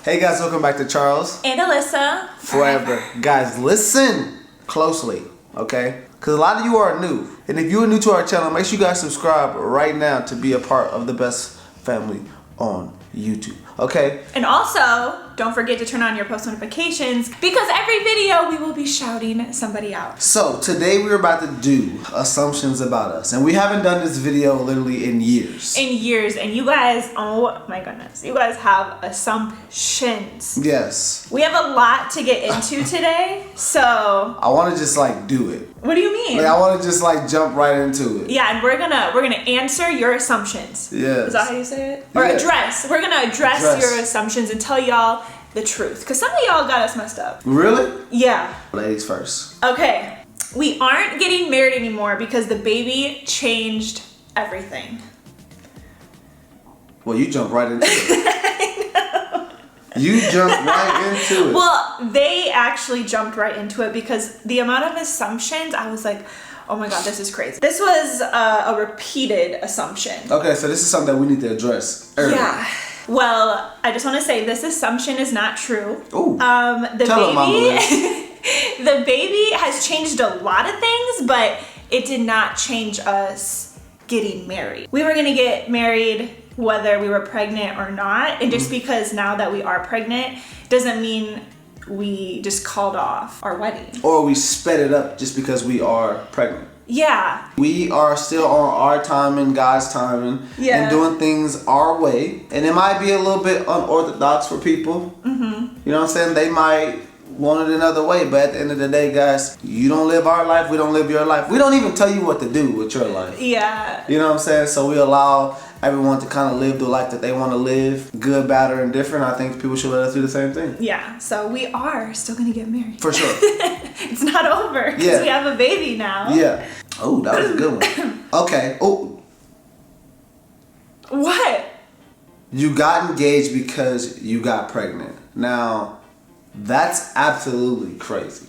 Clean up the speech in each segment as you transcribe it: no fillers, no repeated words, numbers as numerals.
Hey guys, welcome back to Charles and Alyssa Forever. Guys, listen closely, okay? Because a lot of you are new. And if you are new to our channel, make sure you guys subscribe right now to be a part of the best family on YouTube, okay? And also, don't forget to turn on your post notifications because every video we will be shouting somebody out. So today we're about to do assumptions about us. And we haven't done this video literally in years. And you guys, oh my goodness, you guys have assumptions. Yes. We have a lot to get into today, so. I want to just like do it. What do you mean? Like I want to just like jump right into it. Yeah, and we're gonna answer your assumptions. Yes. Is that how you say it? Or yes. address. We're gonna address your assumptions and tell y'all the truth. Because some of y'all got us messed up. Really? Yeah. Ladies first. Okay. We aren't getting married anymore because the baby changed everything. Well, you jumped right into it. You jumped right into it. Well, they actually jumped right into it because the amount of assumptions, I was like, oh my God, this is crazy. This was a repeated assumption. Okay, so this is something that we need to address early. Yeah. Well, I just want to say this assumption is not true. Ooh. The Tell baby, the baby has changed a lot of things, but it did not change us getting married. We were gonna get married whether we were pregnant or not, and just because now that we are pregnant doesn't mean we just called off our wedding. Or we sped it up just because we are pregnant. Yeah. We are still on our timing, God's timing, and doing things our way. And it might be a little bit unorthodox for people. Mm-hmm. You know what I'm saying? They might want it another way, but at the end of the day, guys, you don't live our life, we don't live your life. We don't even tell you what to do with your life. Yeah. You know what I'm saying? So we allow everyone to kind of live the life that they want to live, good, bad, or indifferent. I think people should let us do the same thing. Yeah, so we are still gonna get married. For sure. It's not over because we have a baby now. Yeah. Oh, that was a good one. Okay. Oh. What? You got engaged because you got pregnant. Now, that's absolutely crazy.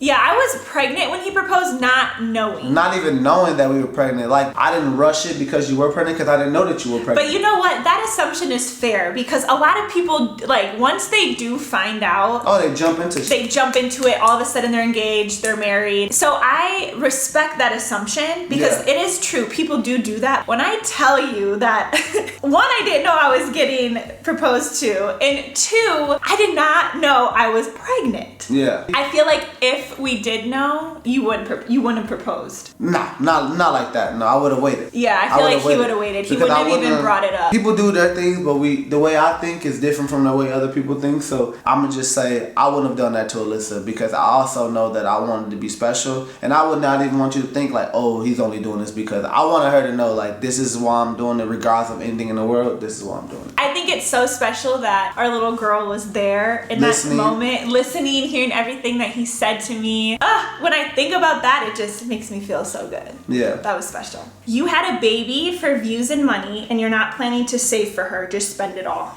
Yeah, I was pregnant when he proposed, not knowing. Not even knowing that we were pregnant. Like, I didn't rush it because you were pregnant because I didn't know that you were pregnant. But you know what? That assumption is fair because a lot of people, like, once they do find out. Oh, they jump into it. They jump into it. All of a sudden they're engaged, they're married. So I respect that assumption because it is true. People do that. When I tell you that, one, I didn't know I was getting proposed to. And two, I did not know I was pregnant. Yeah. I feel like if we did know, you wouldn't have proposed. Nah, not like that. No, I would have waited. Yeah, I feel like he would have waited. He wouldn't have even brought it up. People do their things, but the way I think is different from the way other people think. So I'm gonna just say I wouldn't have done that to Alyssa because I also know that I wanted to be special, and I would not even want you to think like, oh, he's only doing this because I wanted her to know like this is why I'm doing it, regardless of anything in the world. This is why I'm doing it. I think it's so special that our little girl was there in that moment, listening, hearing everything that he said to me. When I think about that, it just makes me feel so good. Yeah. That was special. You had a baby for views and money, and you're not planning to save for her, just spend it all.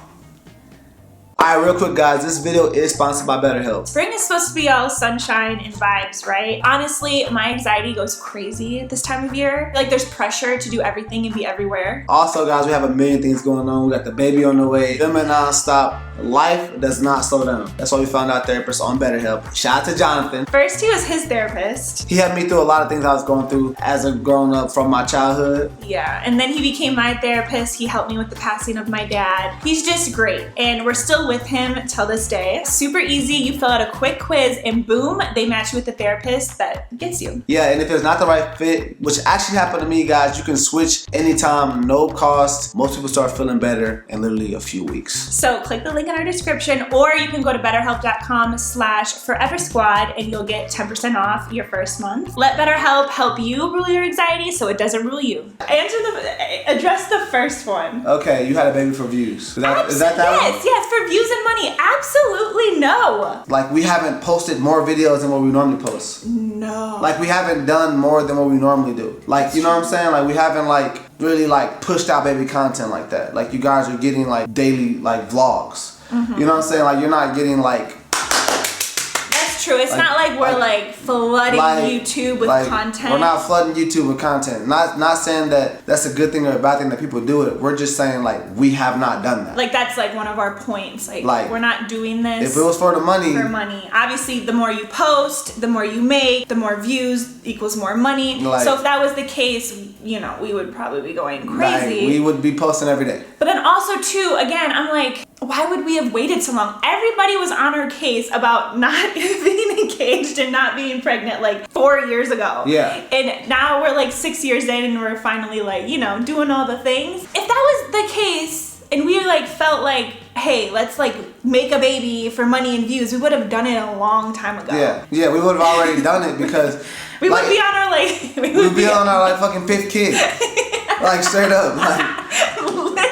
Alright, real quick guys, this video is sponsored by BetterHelp. Spring is supposed to be all sunshine and vibes, right? Honestly, my anxiety goes crazy this time of year. Like there's pressure to do everything and be everywhere. Also guys, we have a million things going on. We got the baby on the way, filming non-stop. Life does not slow down. That's why we found our therapist on BetterHelp. Shout out to Jonathan. First, he was his therapist. He helped me through a lot of things I was going through as a grown-up from my childhood. Yeah, and then he became my therapist. He helped me with the passing of my dad. He's just great, and we're still with him till this day. Super easy. You fill out a quick quiz, and boom, they match you with the therapist that gets you. Yeah, and if it's not the right fit, which actually happened to me, guys, you can switch anytime, no cost. Most people start feeling better in literally a few weeks. So click the link in our description, or you can go to betterhelp.com/foreversquad and you'll get 10% off your first month. Let BetterHelp help you rule your anxiety so it doesn't rule you. Address the first one. Okay, you had a baby for views. Is that one? Yes, for views and money. Absolutely no. Like we haven't posted more videos than what we normally post. No. Like we haven't done more than what we normally do. Like, you know what I'm saying? Like we haven't like really like pushed out baby content like that. Like you guys are getting like daily like vlogs. Mm-hmm. You know what I'm saying? Like you're not getting like true. It's not like we're like flooding YouTube with content. We're not flooding YouTube with content. Not saying that that's a good thing or a bad thing that people do it. We're just saying like we have not done that. Like that's like one of our points. Like we're not doing this. If it was for the money. For money. Obviously, the more you post, the more you make, the more views equals more money. So if that was the case, you know, we would probably be going crazy. Like, we would be posting every day. But then also too, again, I'm like, why would we have waited so long? Everybody was on our case about not being engaged and not being pregnant like 4 years ago. Yeah. And now we're like 6 years in and we're finally like, you know, doing all the things. If that was the case and we like felt like, hey, let's like make a baby for money and views, we would have done it a long time ago. Yeah, we would have already done it because we would be on our like we'd be on our like fucking 5th kid. Like straight up.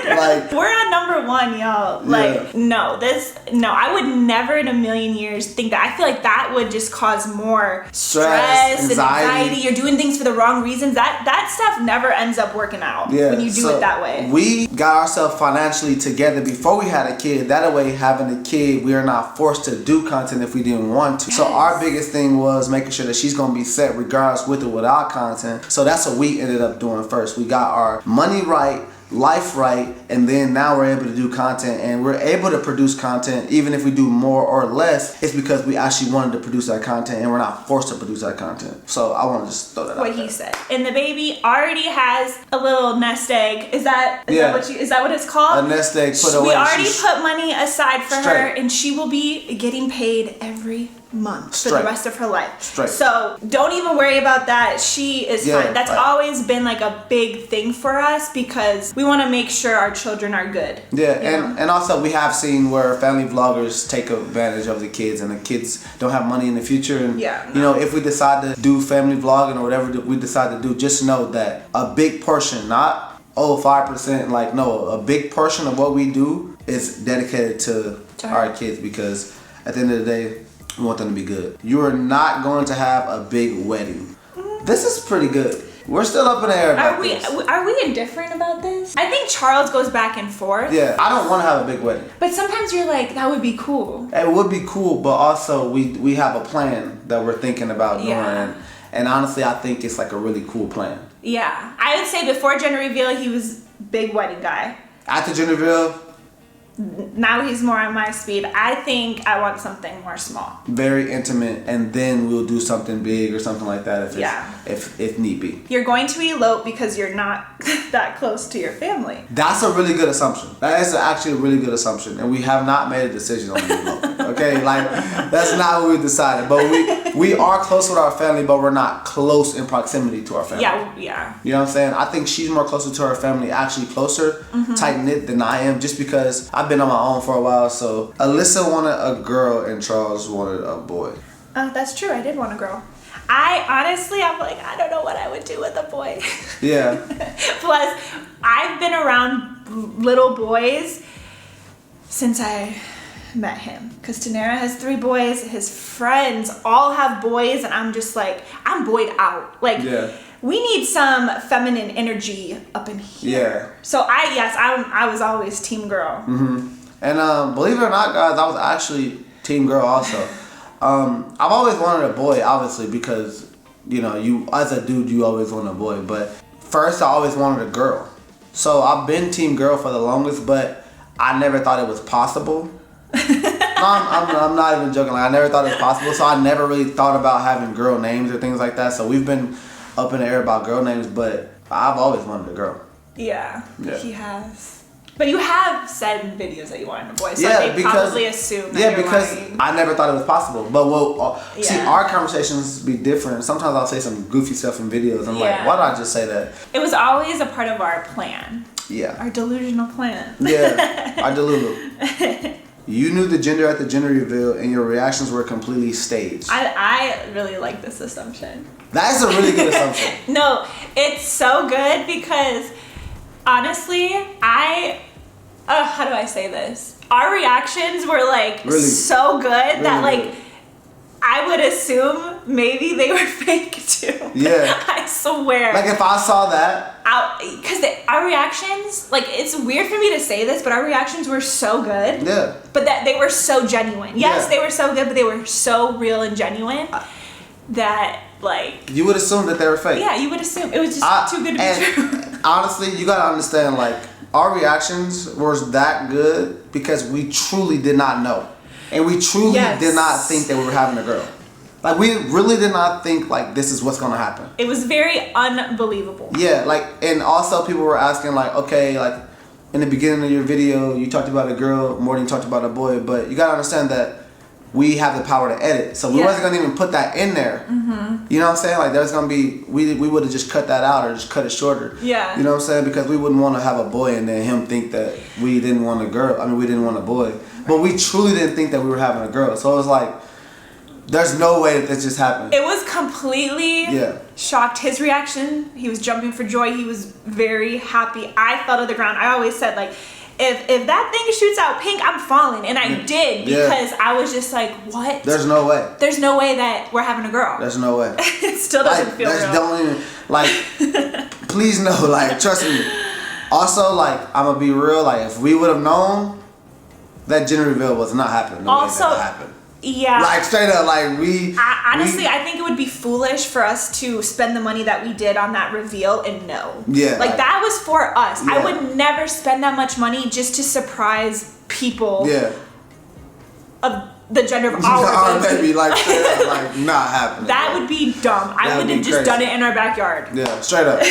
Like we're on number 1, y'all. Like no, I would never in a million years think that. I feel like that would just cause more stress, anxiety. You're doing things for the wrong reasons. That stuff never ends up working out when you do it that way. We got ourselves financially together before we had a kid. That way, having a kid, we are not forced to do content if we didn't want to. Yes. So our biggest thing was making sure that she's gonna be set regardless with or without content. So that's what we ended up doing first. We got our money right, life right, and then now we're able to do content, and we're able to produce content even if we do more or less. It's because we actually wanted to produce that content and we're not forced to produce that content. So I want to just throw that out what he said. And the baby already has a little nest egg. Is that what it's called? A nest egg put away. We already put money aside for her, and she will be getting paid every month for the rest of her life. So don't even worry about that. She is fine. That's always been like a big thing for us because we want to make sure our children are good. And also we have seen where family vloggers take advantage of the kids, and the kids don't have money in the future. And you know, if we decide to do family vlogging or whatever we decide to do, just know that a big portion, not 5%, like no, a big portion of what we do is dedicated to our kids, because at the end of the day, we want them to be good. You are not going to have a big wedding. This is pretty good. We're still up in the air about this. Are we indifferent about this? I think Charles goes back and forth. Yeah, I don't want to have a big wedding. But sometimes you're like, that would be cool. It would be cool, but also we have a plan that we're thinking about doing. And honestly, I think it's like a really cool plan. Yeah. I would say before gender reveal, he was big wedding guy. After gender reveal, now he's more on my speed. I think I want something more small. Very intimate, and then we'll do something big or something like that if need be. You're going to elope because you're not that close to your family. That's a really good assumption. That is actually a really good assumption, and we have not made a decision on the elope. Okay, like that's not what we decided. But we are close with our family, but we're not close in proximity to our family. Yeah. You know what I'm saying? I think she's more closer to her family, actually closer, tight-knit than I am, just because I've been on my own for a while. So Alyssa wanted a girl and Charles wanted a boy. That's true. I did want a girl. I'm like, I don't know what I would do with a boy. Yeah. Plus, I've been around little boys since I met him. Because Tanera has 3 boys. His friends all have boys. And I'm just like, I'm boyed out. Like, we need some feminine energy up in here. Yeah. So I was always team girl. And believe it or not, guys, I was actually team girl also. I've always wanted a boy, obviously, because, you know, you as a dude, you always want a boy. But first, I always wanted a girl. So I've been team girl for the longest, but I never thought it was possible. I'm not even joking. Like, I never thought it was possible. So I never really thought about having girl names or things like that. So we've been up in the air about girl names, but I've always wanted a girl. Yeah. He has. But you have said in videos that you wanted a boy, so they probably assume that you're because lying. I never thought it was possible. But see, our conversations be different. Sometimes I'll say some goofy stuff in videos. I'm like, why did I just say that? It was always a part of our plan. Yeah. Our delusional plan. Yeah, our delulu. You knew the gender at the gender reveal, and your reactions were completely staged. I really like this assumption. That is a really good assumption. No, it's so good because honestly, how do I say this? Our reactions were like really? So good that like I would assume maybe they were fake too. Yeah. I swear. Like if I saw that. Because our reactions, like it's weird for me to say this, but our reactions were so good. Yeah. But that they were so genuine. Yes, they were so good, but they were so real and genuine that like. You would assume that they were fake. Yeah, you would assume. It was just too good to be true. Honestly, you gotta understand, like, our reactions was that good because we truly did not know. And we truly did not think that we were having a girl. Like, we really did not think, like, this is what's gonna happen. It was very unbelievable. Yeah, like, and also people were asking, like, okay, like, in the beginning of your video, you talked about a girl more than you talked about a boy, but you gotta understand that we have the power to edit. So we wasn't gonna even put that in there. Mm-hmm. You know what I'm saying? Like, there's gonna be, we would have just cut that out or just cut it shorter. Yeah. You know what I'm saying? Because we wouldn't want to have a boy and then him think that we didn't want a girl. I mean, we didn't want a boy. But we truly didn't think that we were having a girl. So it was like, there's no way that this just happened. It was completely shocked. His reaction, he was jumping for joy. He was very happy. I fell to the ground. I always said, like, if that thing shoots out pink, I'm falling. And I did because I was just like, what? There's no way. There's no way that we're having a girl. There's no way. It still doesn't feel real. Don't even, like, please know, like, trust me. Also, like, I'm going to be real. Like, if we would have known, that gender reveal was not happening. Also, happened. Yeah. Like, straight up, like, honestly, I think it would be foolish for us to spend the money that we did on that reveal and no. Yeah. Like, that was for us. Yeah. I would never spend that much money just to surprise people of the gender of our baby. Like, straight up, like, not happening. That would be dumb. I would have just done it in our backyard. Yeah, straight up.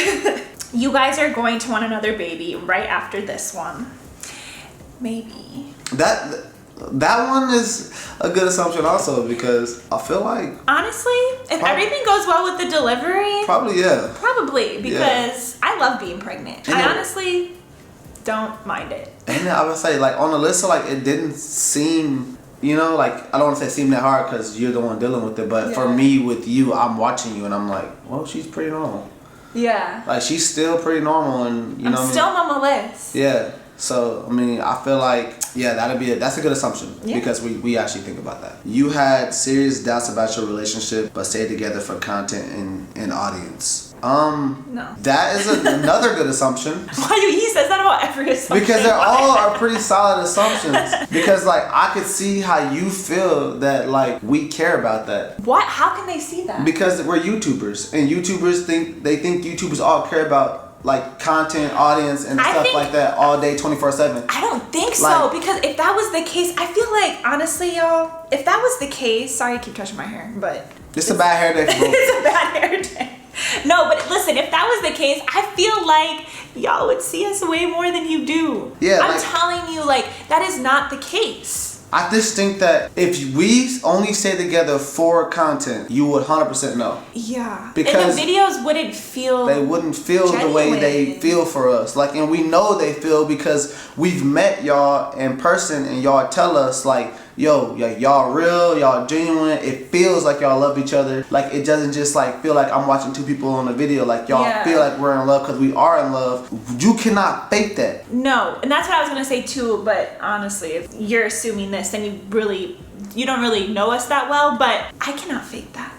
You guys are going to want another baby right after this one. Maybe. That one is a good assumption also because I feel like... Honestly, if everything goes well with the delivery... Probably, because I love being pregnant. I honestly don't mind it. And I would say, like, on Alyssa, like, it didn't seem... You know, like, I don't want to say seem that hard because you're the one dealing with it. But for me, with you, I'm watching you and I'm like, well, she's pretty normal. Yeah. Like, she's still pretty normal and, you know what I mean? Still Mama Liz. Yeah. So, I mean, I feel like, that's a good assumption because we actually think about that. You had serious doubts about your relationship, but stayed together for content and audience. No. That is another good assumption. Why do he says that about every assumption? Because they're all are pretty solid assumptions. Because, like, I could see how you feel that, like, we care about that. What? How can they see that? Because we're YouTubers, and YouTubers think YouTubers all care about, like, content, audience, and stuff like that all day, 24/7. I don't think so, because if that was the case, I feel like, honestly, y'all, if that was the case, sorry I keep touching my hair, but... It's a bad hair day, bro. It's a bad hair day. No, but listen, if that was the case, I feel like y'all would see us way more than you do. Yeah, I'm telling you, like, that is not the case. I just think that if we only stay together for content, you would 100% know. Yeah. Because and the videos wouldn't feel They wouldn't feel genuine. The way they feel for us. Like, and we know they feel because we've met y'all in person and y'all tell us, like, yo, y'all real, y'all genuine. It feels like y'all love each other. Like, it doesn't just, like, feel like I'm watching two people on a video. Like, y'all feel like we're in love because we are in love. You cannot fake that. No, and that's what I was going to say too, but honestly, if you're assuming this, then you don't really know us that well, but I cannot fake that.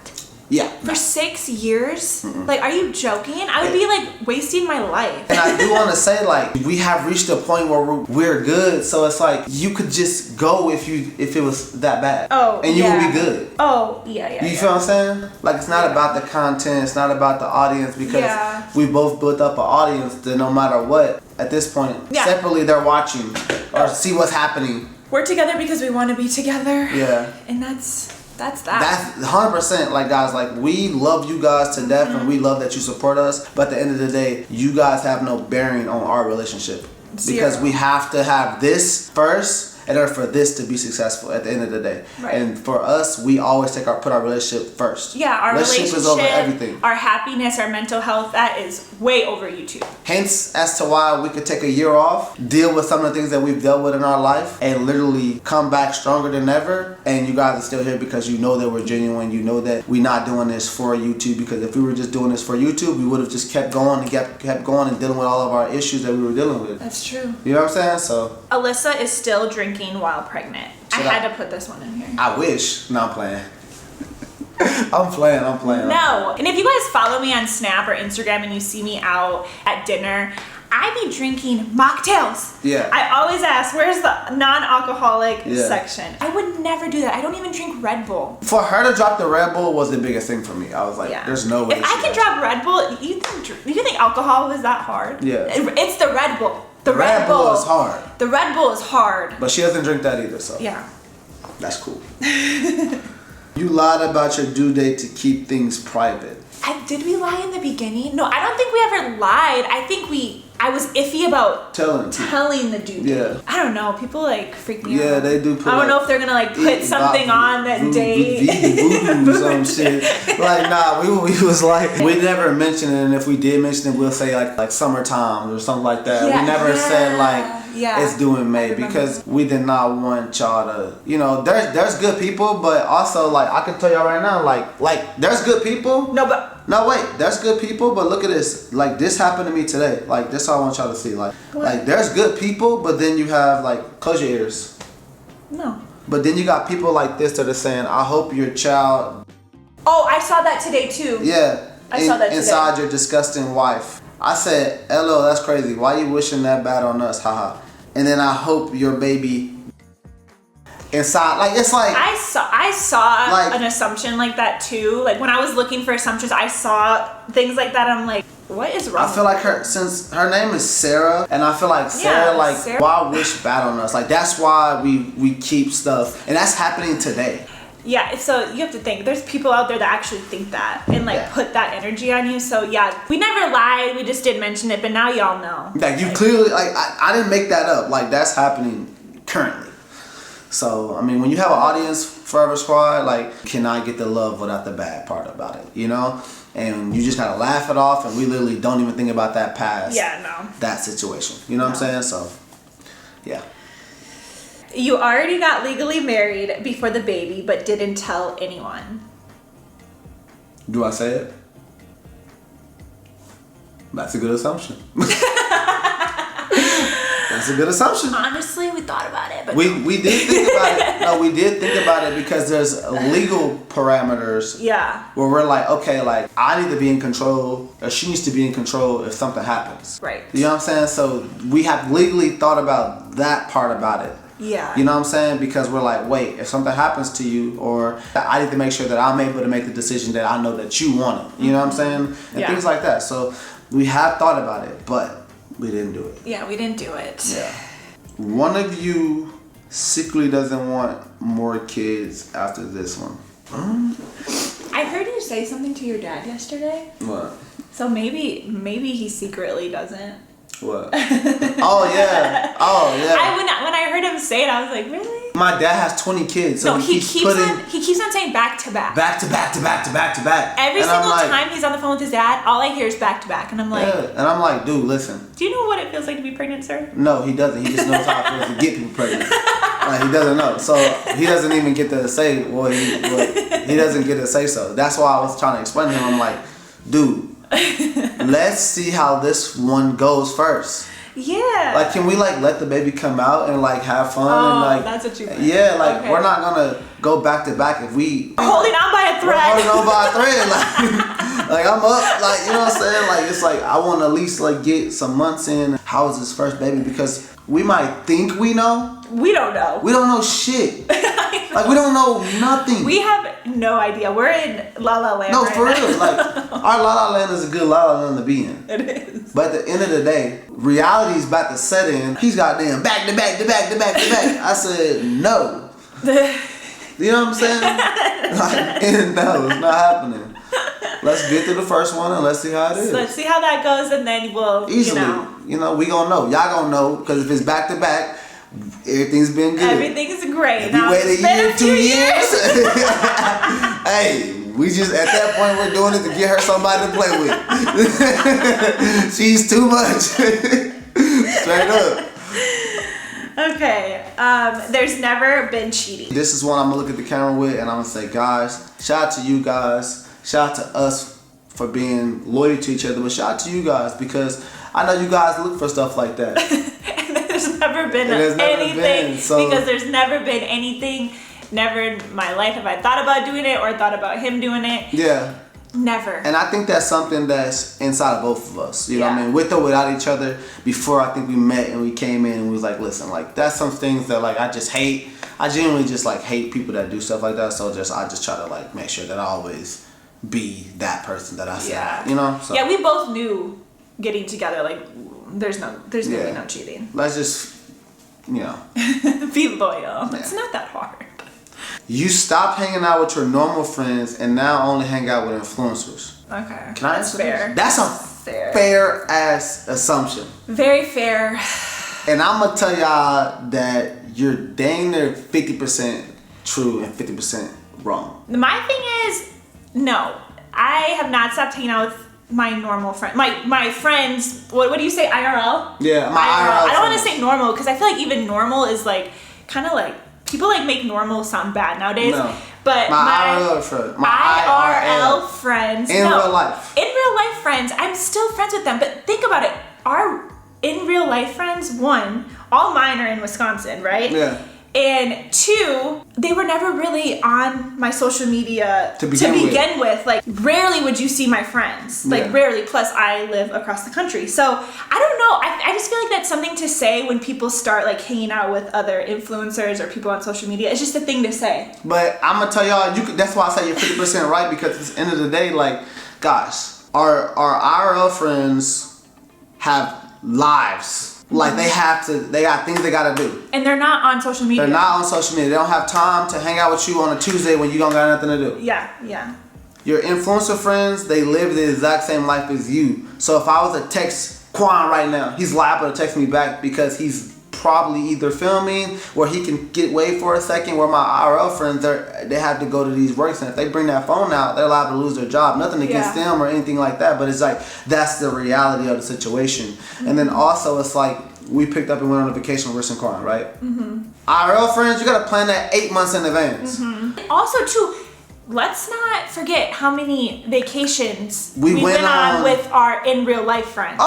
Yeah. For 6 years? Like, are you joking? I would be, like, wasting my life. And I do want to say, like, we have reached a point where we're good, so it's like, you could just go if it was that bad. Oh, and you would be good. Oh, yeah. You feel what I'm saying? Like, it's not about the content, it's not about the audience, because we both built up an audience that no matter what, at this point, separately they're watching or see what's happening. We're together because we want to be together. Yeah. And that's that. That's 100%. Like, guys, like, we love you guys to death and we love that you support us. But at the end of the day, you guys have no bearing on our relationship. Because we have to have this first in order for this to be successful at the end of the day. Right. And for us, we always put our relationship first. Yeah, our relationship is over everything. Our happiness, our mental health, that is way over YouTube. Hence, as to why we could take a year off, deal with some of the things that we've dealt with in our life, and literally come back stronger than ever. And you guys are still here because you know that we're genuine. You know that we're not doing this for YouTube, because if we were just doing this for YouTube, we would have just kept going and kept going and dealing with all of our issues that we were dealing with. That's true. You know what I'm saying? So Alyssa is still drinking while pregnant. I had to put this one in here. I wish. No, I'm playing. I'm playing. No. And if you guys follow me on Snap or Instagram and you see me out at dinner, I be drinking mocktails. Yeah. I always ask, where's the non-alcoholic section? I would never do that. I don't even drink Red Bull. For her to drop the Red Bull was the biggest thing for me. I was like, there's no way. If I can drop Red Bull, you think alcohol is that hard? Yeah. It's the Red Bull. The Red Bull is hard. The Red Bull is hard. But she doesn't drink that either, so. Yeah. That's cool. You lied about your due date to keep things private. Did we lie in the beginning? No, I don't think we ever lied. I was iffy about telling the due date. Yeah. I don't know. People like freak me out. Yeah, they do. I don't know if they're gonna like put something on that date. Voodoo, some shit. Like, nah, we was like, we never mentioned it, and if we did mention it, we'll say like summertime or something like that. Yeah, we never said like it's due in May because we did not want y'all to, there's good people, but also like I can tell y'all right now, like there's good people. No, wait, there's good people, but look at this. Like, this happened to me today. Like, this I want y'all to see. Like, there's good people, but then you have, like, close your ears. No. But then you got people like this that are saying, I hope your child... Oh, I saw that today, too. Yeah. I saw that today. Inside your disgusting wife. I said, LO, that's crazy. Why you wishing that bad on us? Haha. And then I hope your baby... inside, like it's like I saw like, an assumption like that too. Like when I was looking for assumptions, I saw things like that. I'm like, what is wrong? I feel like since her name is Sarah, and I feel like Sarah, why wish bad on us? Like that's why we keep stuff, and that's happening today. Yeah, so you have to think. There's people out there that actually think that and like put that energy on you. So yeah, we never lied. We just didn't mention it, but now y'all know. Like you clearly, like I didn't make that up. Like that's happening currently. So, I mean, when you have an audience, Forever Squad, like, you cannot get the love without the bad part about it, And you just gotta laugh it off, and we literally don't even think about that past that situation. You know what I'm saying? So, yeah. You already got legally married before the baby, but didn't tell anyone. Do I say it? That's a good assumption. That's a good assumption. Honestly, we thought about it, but we did think about it. No, we did think about it because there's legal parameters. Yeah. Where we're like, okay, like I need to be in control, or she needs to be in control if something happens. Right. You know what I'm saying? So we have legally thought about that part about it. Yeah. You know what I'm saying? Because we're like, wait, if something happens to you, or I need to make sure that I'm able to make the decision that I know that you want it. You know what I'm saying? And things like that. So we have thought about it, but we didn't do it. Yeah, we didn't do it. Yeah. One of you secretly doesn't want more kids after this one. I heard you say something to your dad yesterday. What? So maybe he secretly doesn't. What? Oh yeah. When I heard him say it, I was like, really? My dad has 20 kids. So no, he keeps on saying back to back. Back to back to back to back to back. Every single time he's on the phone with his dad, all I hear is back to back, and I'm like, and I'm like, dude, listen. Do you know what it feels like to be pregnant, sir? No, he doesn't. He just knows how it feels to get people pregnant. Like he doesn't know, so he doesn't even get to say he doesn't get to say so. That's why I was trying to explain to him. I'm like, dude. Let's see how this one goes first. Yeah. Like, can we let the baby come out and have fun and that's what you meant. Yeah, okay. We're not gonna go back to back if we holding on by a thread. We're holding on by a thread. Like I'm up. You know what I'm saying? Like it's like I want to at least get some months in. How is this first baby? Because we might think we know. We don't know. We don't know shit. Like we don't know nothing. We have no idea. We're in La La Land. No, for real. Our La La Land is a good La La Land to be in. It is. But at the end of the day, reality's about to set in. He's goddamn back to back to back to back to back. I said no. You know what I'm saying? No, it's not happening. Let's get through the first one and let's see how it is. Let's see how that goes, and then we'll easily. We gonna know. Y'all gonna know because if it's back to back, everything's been good. Everything's great. If you wait a year, 2 years. Hey, we just at that point we're doing it to get her somebody to play with. She's too much. Straight up. Okay. There's never been cheating. This is one I'm gonna look at the camera with, and I'm gonna say, guys, shout out to you guys. Shout out to us for being loyal to each other, but shout out to you guys because I know you guys look for stuff like that. And there's never been anything because there's never been anything Never in my life have I thought about doing it or thought about him doing it. Yeah. Never. And I think that's something that's inside of both of us. You know what I mean? With or without each other. Before I think we met and we came in and we was like, listen, like that's some things that like I just hate. I genuinely just like hate people that do stuff like that. So I just try to like make sure that I always be that person that I say. You know? So. Yeah, we both knew getting together, like there's gonna be no cheating. Let's just, you know. Be loyal. It's not that hard. You stop hanging out with your normal friends and now only hang out with influencers. Okay. Can I answer fair. That's a fair ass assumption. Very fair. And I'm gonna tell y'all that you're dang near 50% true and 50% wrong. My thing is, no. I have not stopped hanging out with my normal friend, my friends. What do you say, IRL? Yeah, my IRL. I don't want to say normal because I feel like even normal is like kind of like people like make normal sound bad nowadays. No. But my IRL friends. IRL friends. In real life. In real life friends, I'm still friends with them. But think about it. Our in real life friends, one, all mine are in Wisconsin, right? Yeah. And two, they were never really on my social media to begin with. Like, rarely would you see my friends. Like, rarely. Plus, I live across the country. So, I don't know. I just feel like that's something to say when people start, like, hanging out with other influencers or people on social media. It's just a thing to say. But I'm going to tell y'all, that's why I say you're 50% right, because at the end of the day, like, gosh, our IRL friends have lives. Like they got things they gotta do. And they're not on social media. They're not on social media. They don't have time to hang out with you on a Tuesday when you don't got nothing to do. Yeah. Your influencer friends, they live the exact same life as you. So if I was to text Quan right now, he's liable to text me back because he's probably either filming or he can get away for a second, where my IRL friends, they have to go to these works, and if they bring that phone out, they're liable to lose their job. Nothing against them or anything like that, but it's like that's the reality of the situation. Mm-hmm. And then also it's like we picked up and went on a vacation with Riss and Quan, right? Mm-hmm. IRL friends, you gotta plan that 8 months in advance. Mm-hmm. Also too, let's not forget how many vacations we went on with our in real life friends.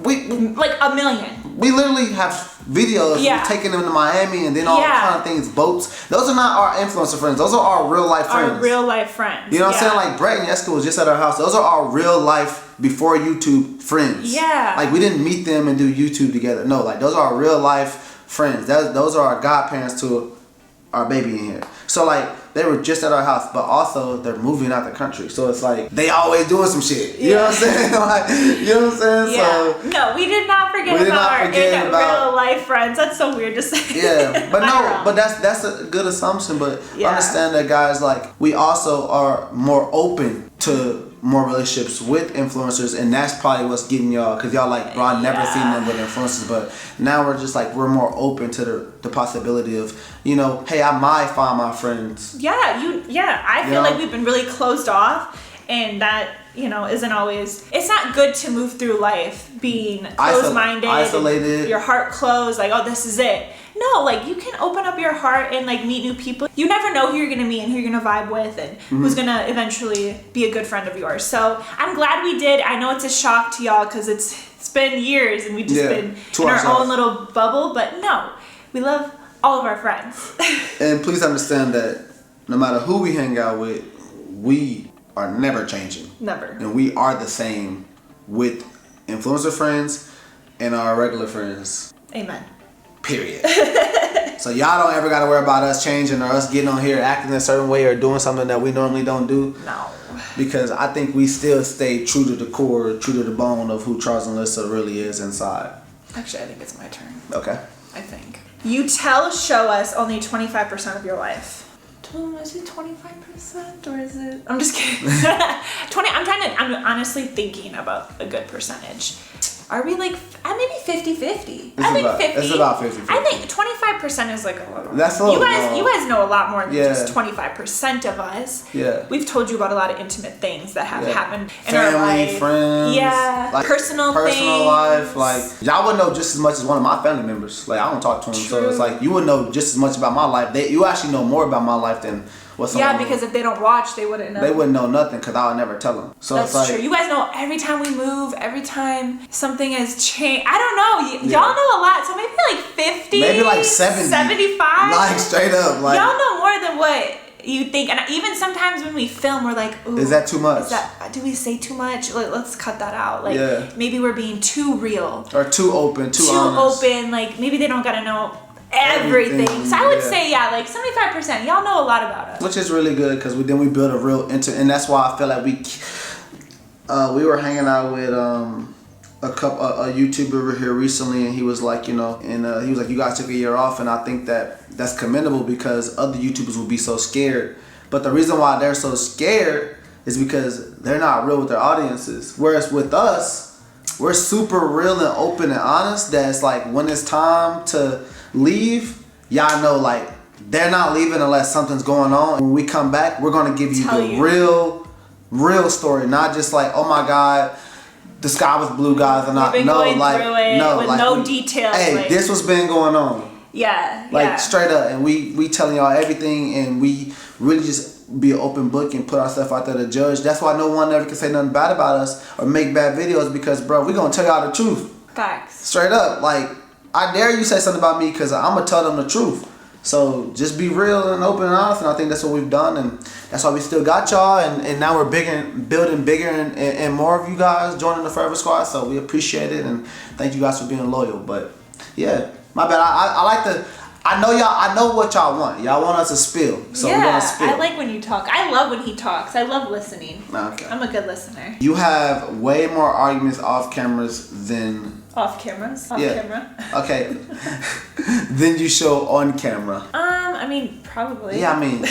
We like a million. We literally have videos of taking them to Miami and then all kind of things, boats. Those are not our influencer friends. Those are our real life friends. Our real life friends. You know what I'm saying? Like Brett and Jessica was just at our house. Those are our real life before YouTube friends. Yeah. Like we didn't meet them and do YouTube together. No, like those are our real life friends. Those are our godparents to our baby in here. So like they were just at our house, but also they're moving out the country. So it's like they always doing some shit. You know what I'm saying? Like, you know what I'm saying? Yeah. So no, we did not forget about our real life friends. That's so weird to say. Yeah, but no, but that's a good assumption. But understand that, guys, like we also are more open to more relationships with influencers, and that's probably what's getting y'all, because y'all like, bro, I've never seen them with influencers, but now we're just like, we're more open to the possibility of, you know, hey, I might find my friends. I feel like we've been really closed off, and that, you know, isn't always, it's not good to move through life being closed-minded, isolated, your heart closed, like, oh, this is it. No, like, you can open up your heart and, like, meet new people. You never know who you're going to meet and who you're going to vibe with and who's going to eventually be a good friend of yours. So I'm glad we did. I know it's a shock to y'all because it's been years and we've just been in our own little bubble. But no, we love all of our friends. And please understand that no matter who we hang out with, we are never changing. Never. And we are the same with influencer friends and our regular friends. Amen. Period. So y'all don't ever got to worry about us changing or us getting on here acting a certain way or doing something that we normally don't do. No. Because I think we still stay true to the core, true to the bone of who Charles and Alyssa really is inside. Actually, I think it's my turn. Okay. I think. You show us only 25% of your life. Is it 25% or is it? I'm just kidding. I'm honestly thinking about a good percentage. Are we like, maybe 50-50? I think 50. It's about 50-50. I think 25% is like a little. That's a little. You guys know a lot more than just 25% of us. Yeah. We've told you about a lot of intimate things that have happened in our life. Family, friends. Yeah. Like personal things. Life. Like, y'all would know just as much as one of my family members. Like, I don't talk to them. So it's like, you would know just as much about my life. You actually know more about my life than what's on. Yeah, because if they don't watch, they wouldn't know. They wouldn't know nothing because I would never tell them. So that's it's like, true. You guys know every time we move, every time something has changed. I don't know. Y'all know a lot. So maybe like 50. Maybe like 70. 75. Like straight up. Like, y'all know more more than what you think. And even sometimes when we film, we're like, ooh, is that too much? Do we say too much? Like, let's cut that out. Like, yeah. maybe we're being too real. Or too open, too honest. Open. Like, maybe they don't got to know everything. So I would say, yeah, like 75%. Y'all know a lot about us. Which is really good because then we build a real and that's why I feel like we were hanging out with a YouTuber here recently, and he was like, he was like, you guys took a year off, and I think that's commendable because other YouTubers would be so scared. But the reason why they're so scared is because they're not real with their audiences. Whereas with us, we're super real and open and honest. That it's like when it's time to leave, y'all know like they're not leaving unless something's going on. When we come back, we're gonna give you the real story, not just like, oh my God, the sky was blue, guys, and not no details. Hey, like, this what's been going on. Yeah, like straight up, and we telling y'all everything, and we really just be an open book and put ourselves out there to judge. That's why no one ever can say nothing bad about us or make bad videos because, bro, we gonna tell y'all the truth. Facts. Straight up, like I dare you say something about me because I'm gonna tell them the truth. So just be real and open and honest, and I think that's what we've done, and that's why we still got y'all, and now we're building bigger and more of you guys joining the Forever Squad. So we appreciate it, and thank you guys for being loyal. But yeah, my bad. I like to. I know y'all. I know what y'all want. Y'all want us to spill, so we're gonna spill. I like when you talk. I love when he talks. I love listening. Okay. I'm a good listener. You have way more arguments off cameras than. Off cameras? Off camera. Okay. Then you show on camera. I mean, probably. Yeah, I mean,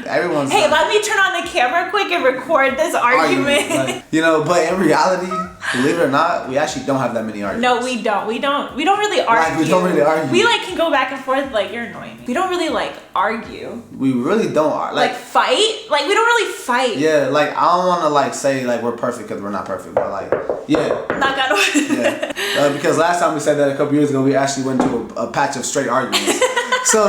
everyone's. Hey, let me turn on the camera quick and record this argument. Like, but in reality, believe it or not, we actually don't have that many arguments. No, we don't. We don't really argue. Like, we don't really argue. We like can go back and forth. Like, you're annoying me. We don't really like argue. We really don't argue. Like fight. Like we don't really fight. Yeah, like I don't want to like say like we're perfect because we're not perfect, but like Not gonna. Yeah, because last time we said that a couple years ago, we actually went to a patch of straight arguments. So,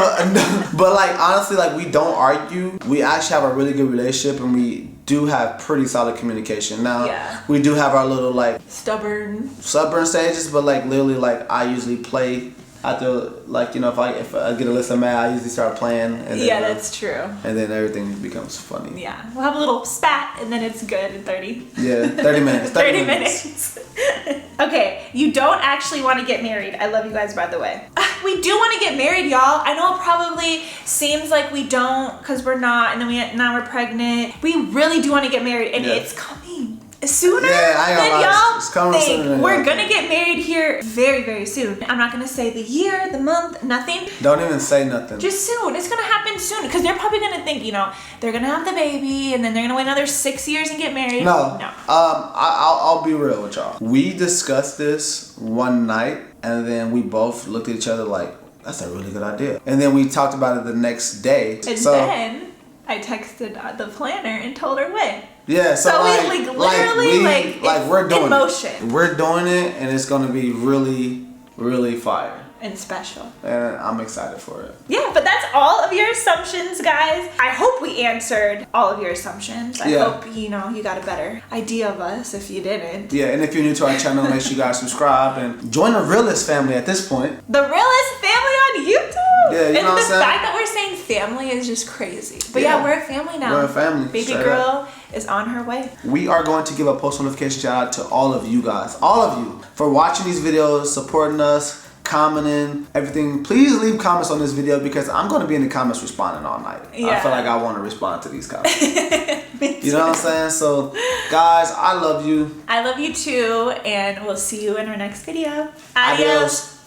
but like honestly, like we don't argue. We actually have a really good relationship, and we do have pretty solid communication. Now, we do have our little like stubborn stages, but like literally, like I usually play. After, like, if I get Alyssa mad, I usually start playing. And then, that's true. And then everything becomes funny. Yeah, we'll have a little spat, and then it's good in 30. Yeah, 30 minutes. 30 minutes. Okay, you don't actually want to get married. I love you guys, by the way. We do want to get married, y'all. I know it probably seems like we don't, because we're not, and then now we're pregnant. We really do want to get married, and it's coming. Sooner than y'all think. We're gonna get married here very, very soon. I'm not gonna say the year, the month, nothing. Don't even say nothing. Just soon. It's gonna happen soon. Because they're probably gonna think, they're gonna have the baby and then they're gonna wait another 6 years and get married. No. I'll be real with y'all. We discussed this one night and then we both looked at each other like, that's a really good idea. And then we talked about it the next day. And then I texted the planner and told her when. Yeah, so we literally we're doing in motion. It. We're doing it, and it's gonna be really, really fire and special. And I'm excited for it. Yeah, but that's all of your assumptions, guys. I hope we answered all of your assumptions. I hope you got a better idea of us if you didn't. Yeah, and if you're new to our channel, make sure you guys subscribe and join the realest family at this point. The realest family on YouTube. Yeah, you know what I'm saying? The fact that we're saying family is just crazy. But we're a family now. We're a family. Baby girl is on her way. We are going to give a post notification shout out to all of you guys, all of you, for watching these videos, supporting us, commenting, everything. Please leave comments on this video because I'm going to be in the comments responding all night. Yeah. I feel like I want to respond to these comments. You know what I'm saying? So, guys, I love you. I love you too, and we'll see you in our next video. Adios.